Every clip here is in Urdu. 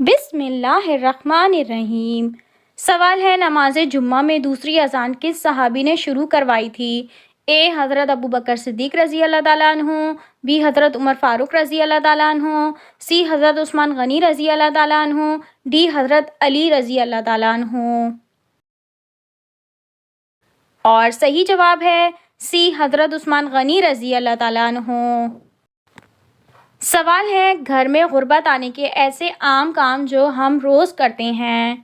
بسم اللہ الرحمن الرحیم۔ سوال ہے، نماز جمعہ میں دوسری اذان کس صحابی نے شروع کروائی تھی؟ اے حضرت ابو بکر صدیق رضی اللہ تعالیٰ عنہ، بی حضرت عمر فاروق رضی اللہ تعالیٰ عنہ، سی حضرت عثمان غنی رضی اللہ تعالیٰ عنہ، ڈی حضرت علی رضی اللہ تعالیٰ عنہ۔ اور صحیح جواب ہے سی حضرت عثمان غنی رضی اللہ تعالیٰ عنہ۔ سوال ہے، گھر میں غربت آنے کے ایسے عام کام جو ہم روز کرتے ہیں۔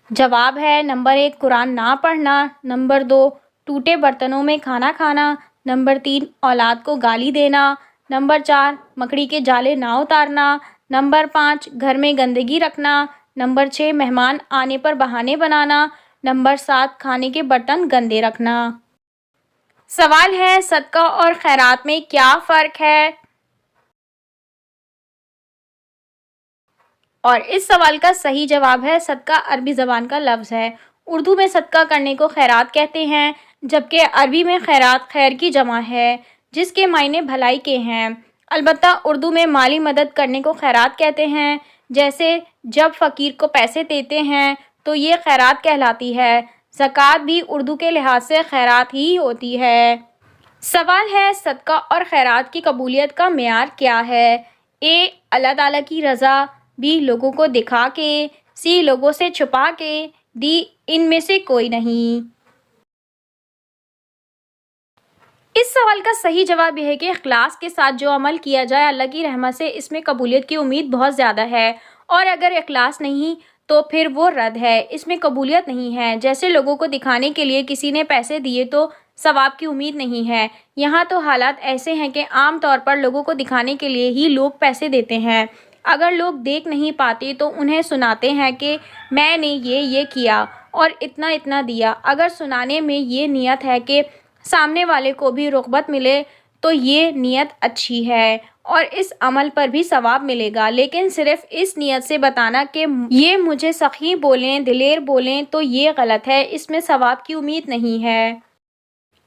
جواب ہے نمبر 1 قرآن نہ پڑھنا، نمبر 2 ٹوٹے برتنوں میں کھانا کھانا، نمبر 3 اولاد کو گالی دینا، نمبر 4 مکڑی کے جالے نہ اتارنا، نمبر 5 گھر میں گندگی رکھنا، نمبر 6 مہمان آنے پر بہانے بنانا، نمبر 7 کھانے کے برتن گندے رکھنا۔ سوال ہے، صدقہ اور خیرات میں کیا فرق ہے؟ اور اس سوال کا صحیح جواب ہے صدقہ عربی زبان کا لفظ ہے۔ اردو میں صدقہ کرنے کو خیرات کہتے ہیں، جبکہ عربی میں خیرات خیر کی جمع ہے، جس کے معنی بھلائی کے ہیں۔ البتہ اردو میں مالی مدد کرنے کو خیرات کہتے ہیں، جیسے جب فقیر کو پیسے دیتے ہیں تو یہ خیرات کہلاتی ہے۔ زکوٰۃ بھی اردو کے لحاظ سے خیرات ہی ہوتی ہے۔ سوال ہے، صدقہ اور خیرات کی قبولیت کا معیار کیا ہے؟ اے اللہ تعالیٰ کی رضا، بی لوگوں کو دکھا کے، سی لوگوں سے چھپا کے، ڈی ان میں سے کوئی نہیں۔ اس سوال کا صحیح جواب یہ ہے کہ اخلاص کے ساتھ جو عمل کیا جائے اللہ کی رحمت سے اس میں قبولیت کی امید بہت زیادہ ہے، اور اگر اخلاص نہیں تو پھر وہ رد ہے، اس میں قبولیت نہیں ہے۔ جیسے لوگوں کو دکھانے کے لیے کسی نے پیسے دیے تو ثواب کی امید نہیں ہے۔ یہاں تو حالات ایسے ہیں کہ عام طور پر لوگوں کو دکھانے کے لیے ہی لوگ پیسے دیتے ہیں۔ اگر لوگ دیکھ نہیں پاتے تو انہیں سناتے ہیں کہ میں نے یہ کیا اور اتنا دیا۔ اگر سنانے میں یہ نیت ہے کہ سامنے والے کو بھی رغبت ملے تو یہ نیت اچھی ہے اور اس عمل پر بھی ثواب ملے گا، لیکن صرف اس نیت سے بتانا کہ یہ مجھے سخی بولیں، دلیر بولیں تو یہ غلط ہے، اس میں ثواب کی امید نہیں ہے۔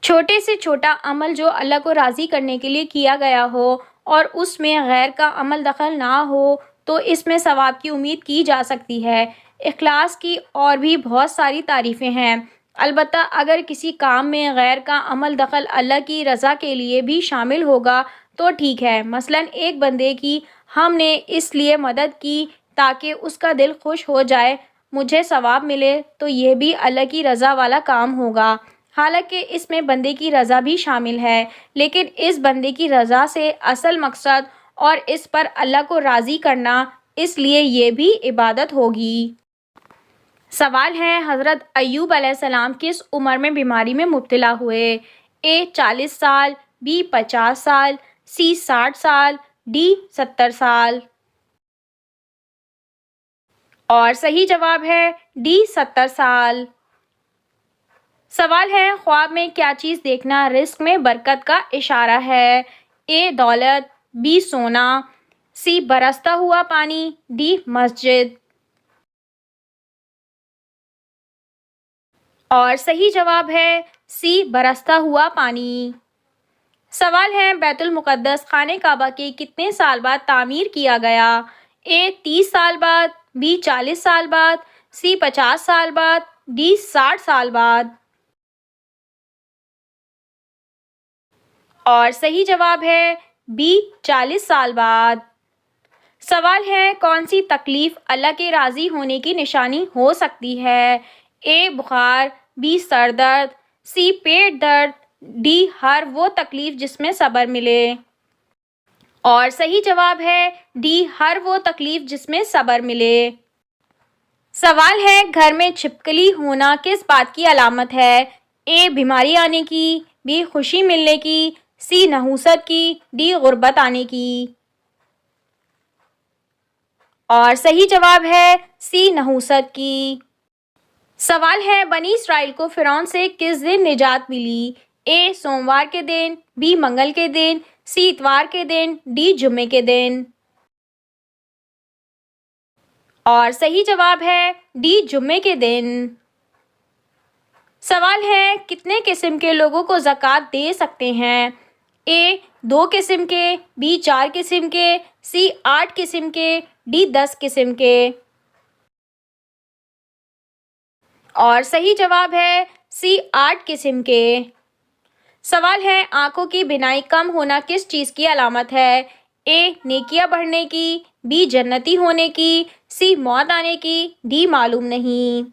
چھوٹے سے چھوٹا عمل جو اللہ کو راضی کرنے کے لیے کیا گیا ہو اور اس میں غیر کا عمل دخل نہ ہو تو اس میں ثواب کی امید کی جا سکتی ہے۔ اخلاص کی اور بھی بہت ساری تعریفیں ہیں، البتہ اگر کسی کام میں غیر کا عمل دخل اللہ کی رضا کے لیے بھی شامل ہوگا تو ٹھیک ہے۔ مثلاً ایک بندے کی ہم نے اس لیے مدد کی تاکہ اس کا دل خوش ہو جائے، مجھے ثواب ملے، تو یہ بھی اللہ کی رضا والا کام ہوگا۔ حالانکہ اس میں بندے کی رضا بھی شامل ہے، لیکن اس بندے کی رضا سے اصل مقصد اور اس پر اللہ کو راضی کرنا، اس لیے یہ بھی عبادت ہوگی۔ سوال ہے، حضرت ایوب علیہ السلام کس عمر میں بیماری میں مبتلا ہوئے؟ اے 40 سال، بی 50 سال، سی 60 سال، ڈی 70 سال۔ اور صحیح جواب ہے ڈی 70 سال۔ سوال ہے، خواب میں کیا چیز دیکھنا رزق میں برکت کا اشارہ ہے؟ اے دولت، بی سونا، سی برستا ہوا پانی، ڈی مسجد۔ اور صحیح جواب ہے سی برستا ہوا پانی۔ سوال ہے، بیت المقدس خانہ کعبہ کے کتنے سال بعد تعمیر کیا گیا؟ اے 30 سال بعد، بی 40 سال بعد، سی 50 سال بعد، ڈی 60 سال بعد۔ اور صحیح جواب ہے بی 40 سال بعد۔ سوال ہے، کون سی تکلیف اللہ کے راضی ہونے کی نشانی ہو سکتی ہے؟ اے بخار، بی سر درد، سی پیٹ درد، ڈی ہر وہ تکلیف جس میں صبر ملے۔ اور صحیح جواب ہے ڈی ہر وہ تکلیف جس میں صبر ملے۔ سوال ہے، گھر میں چھپکلی ہونا کس بات کی علامت ہے؟ اے بیماری آنے کی، بی خوشی ملنے کی، سی نحوست کی، ڈی غربت آنے کی۔ اور صحیح جواب ہے سی نحوست کی۔ سوال ہے، بنی اسرائیل کو فرعون سے کس دن نجات ملی؟ اے سوموار کے دن، بی منگل کے دن، سی اتوار کے دن، ڈی جمعے کے دن۔ اور صحیح جواب ہے ڈی جمعے کے دن۔ سوال ہے، کتنے قسم کے لوگوں کو زکوٰۃ دے سکتے ہیں؟ اے 2 قسم کے، بی 4 قسم کے، سی 8 قسم کے، ڈی 10 قسم کے۔ اور صحیح جواب ہے سی 8 قسم کے۔ سوال ہے آنکھوں کی بینائی کم ہونا کس چیز کی علامت ہے؟ اے نیکیاں بڑھنے کی، بی جنتی ہونے کی، سی موت آنے کی، ڈی معلوم نہیں۔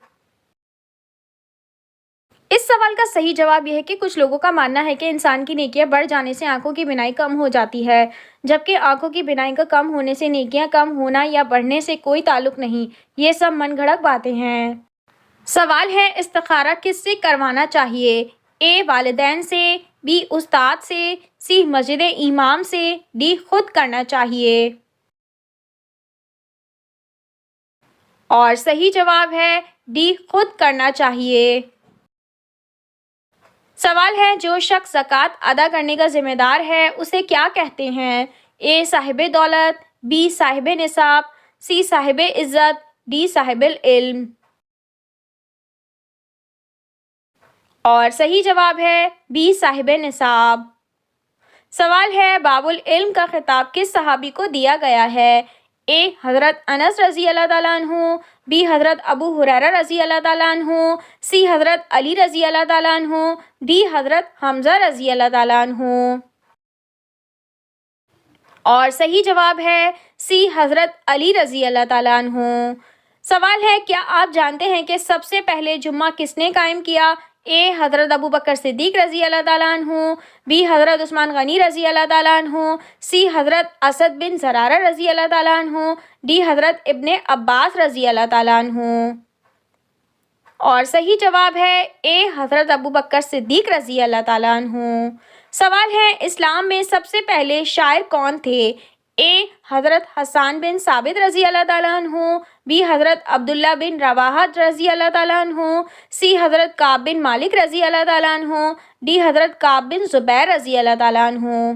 اس سوال کا صحیح جواب یہ ہے کہ کچھ لوگوں کا ماننا ہے کہ انسان کی نیکیاں بڑھ جانے سے آنکھوں کی بینائی کم ہو جاتی ہے، جبکہ آنکھوں کی بینائی کا کم ہونے سے نیکیاں کم ہونا یا بڑھنے سے کوئی تعلق نہیں۔ یہ سب من گھڑت باتیں ہیں۔ سوال ہے استخارہ کس سے کروانا چاہیے؟ اے والدین سے، بی استاد سے، سی مسجد امام سے، ڈی خود کرنا چاہیے۔ اور صحیح جواب ہے ڈی خود کرنا چاہیے۔ سوال ہے جو شخص زکوٰۃ ادا کرنے کا ذمہ دار ہے اسے کیا کہتے ہیں؟ اے صاحب دولت، بی صاحب نصاب، سی صاحب عزت، ڈی صاحب العلم۔ اور صحیح جواب ہے بی صاحب نصاب۔ سوال ہے باب العلم کا خطاب کس صحابی کو دیا گیا ہے؟ اے حضرت انس رضی اللہ تعالیٰ عنہ، بی حضرت ابو ہریرہ رضی اللہ تعالیٰ عنہ، سی حضرت علی رضی اللہ تعالیٰ عنہ، ڈی حضرت حمزہ رضی اللہ تعالیٰ عنہ۔ اور صحیح جواب ہے سی حضرت علی رضی اللہ تعالیٰ عنہ۔ سوال ہے کیا آپ جانتے ہیں کہ سب سے پہلے جمعہ کس نے قائم کیا؟ اے حضرت ابو بکر صدیق رضی اللہ تعالیٰ عنہ، بی حضرت عثمان غنی رضی اللہ تعالیٰ عنہ، سی حضرت اسد بن زرارہ رضی اللہ تعالیٰ عنہ، ڈی حضرت ابن عباس رضی اللہ تعالیٰ عنہ۔ اور صحیح جواب ہے اے حضرت ابو بکر صدیق رضی اللہ تعالیٰ عنہ۔ سوال ہے اسلام میں سب سے پہلے شاعر کون تھے؟ اے حضرت حسان بن ثابت رضی اللہ تعالیٰ عنہ، بی حضرت عبداللہ بن رواحہ رضی اللہ تعالیٰ عنہ، سی حضرت کعب بن مالک رضی اللہ تعالیٰ عنہ، ڈی حضرت کعب بن زبیر رضی اللہ تعالیٰ عنہ۔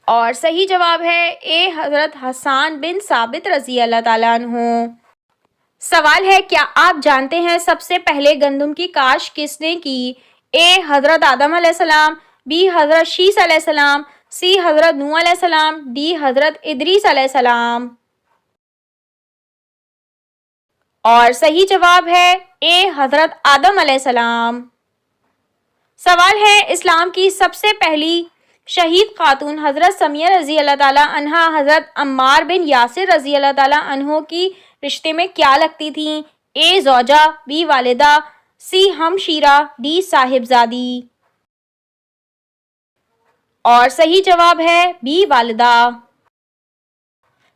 اور صحیح جواب ہے اے حضرت حسان بن ثابت رضی اللہ تعالیٰ عنہ۔ سوال ہے کیا آپ جانتے ہیں سب سے پہلے گندم کی کاشت کس نے کی؟ اے حضرت آدم علیہ السلام، بی حضرت شیث علیہ السلام، سی حضرت نوح علیہ السلام، ڈی حضرت ادریس علیہ السلام۔ اور صحیح جواب ہے اے حضرت آدم علیہ السلام۔ سوال ہے اسلام کی سب سے پہلی شہید خاتون حضرت سمیہ رضی اللہ تعالیٰ عنہا حضرت عمار بن یاسر رضی اللہ تعالیٰ عنہ کی رشتے میں کیا لگتی تھیں؟ اے زوجہ، بی والدہ، سی ہمشیرہ، ڈی صاحبزادی۔ اور صحیح جواب ہے بی والدہ۔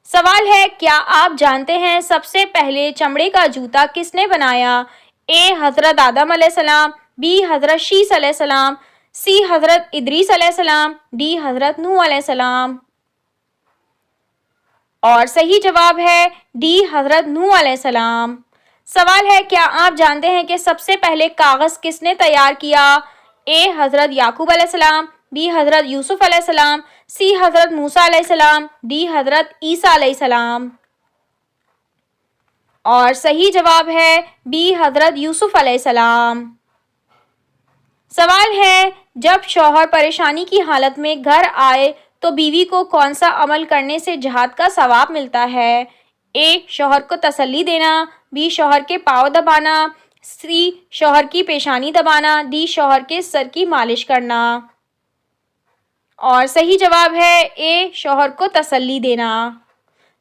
سوال ہے کیا آپ جانتے ہیں سب سے پہلے چمڑے کا جوتا کس نے بنایا؟ اے حضرت آدم علیہ السلام، بی حضرت شیث علیہ السلام، سی حضرت ادریس علیہ السلام، ڈی حضرت نوح علیہ السلام۔ اور صحیح جواب ہے ڈی حضرت نوح علیہ السلام۔ سوال ہے کیا آپ جانتے ہیں کہ سب سے پہلے کاغذ کس نے تیار کیا؟ اے حضرت یعقوب علیہ السلام، بی حضرت یوسف علیہ السلام، سی حضرت موسیٰ علیہ السلام، ڈی حضرت عیسیٰ علیہ السلام۔ اور صحیح جواب ہے بی حضرت یوسف علیہ السلام۔ سوال ہے جب شوہر پریشانی کی حالت میں گھر آئے تو بیوی کو کون سا عمل کرنے سے جہاد کا ثواب ملتا ہے؟ اے شوہر کو تسلی دینا، بی شوہر کے پاؤں دبانا، سی شوہر کی پیشانی دبانا، ڈی شوہر کے سر کی مالش کرنا۔ اور صحیح جواب ہے اے شوہر کو تسلی دینا۔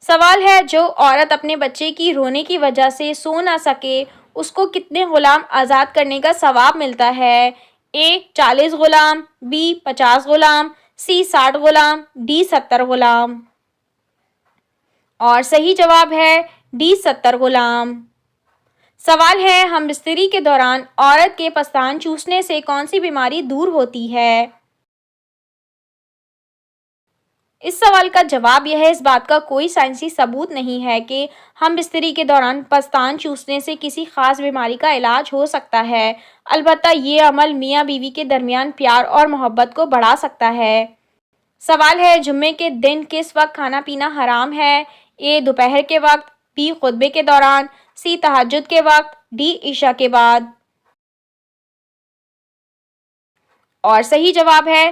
سوال ہے جو عورت اپنے بچے کی رونے کی وجہ سے سو نہ سکے اس کو کتنے غلام آزاد کرنے کا ثواب ملتا ہے؟ اے 40 Ghulam, be 50 Ghulam, C 60 Ghulam, D 70 Ghulam. اور صحیح جواب ہے ڈی 70 غلام۔ سوال ہے ہم بستری کے دوران عورت کے پستان چوسنے سے کون سی بیماری دور ہوتی ہے؟ اس سوال کا جواب یہ ہے اس بات کا کوئی سائنسی ثبوت نہیں ہے کہ ہم بستری کے دوران پستان چوسنے سے کسی خاص بیماری کا علاج ہو سکتا ہے، البتہ یہ عمل میاں بیوی کے درمیان پیار اور محبت کو بڑھا سکتا ہے۔ سوال ہے جمعے کے دن کس وقت کھانا پینا حرام ہے؟ اے دوپہر کے وقت، بی خطبے کے دوران، سی تہجد کے وقت، ڈی عشاء کے بعد۔ اور صحیح جواب ہے